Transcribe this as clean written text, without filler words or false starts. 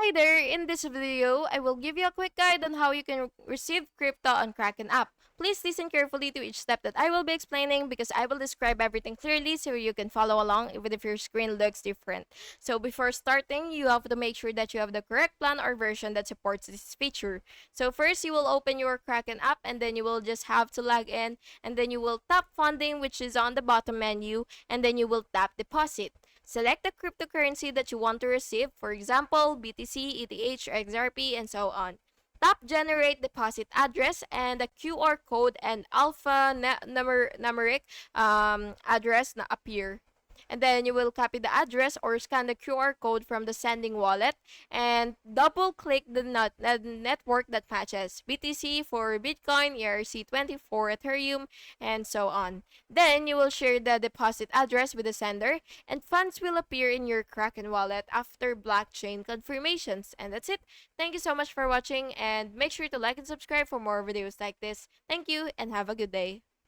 Hi there, in this video, I will give you a quick guide on how you can receive crypto on Kraken app. Please listen carefully to each step that I will be explaining because I will describe everything clearly so you can follow along even if your screen looks different. So before starting, you have to make sure that you have the correct plan or version that supports this feature. So first, you will open your Kraken app and then you will just have to log in and then you will tap funding which is on the bottom menu and then you will tap deposit. Select the cryptocurrency that you want to receive, for example, BTC, ETH, XRP, and so on. Tap Generate Deposit Address and the QR code and numeric address na appear. And then you will copy the address or scan the QR code from the sending wallet and double click the network that matches BTC for Bitcoin, ERC20 for Ethereum, and so on. Then you will share the deposit address with the sender and funds will appear in your Kraken wallet after blockchain confirmations. And that's it. Thank you so much for watching and make sure to like and subscribe for more videos like this. Thank you and have a good day.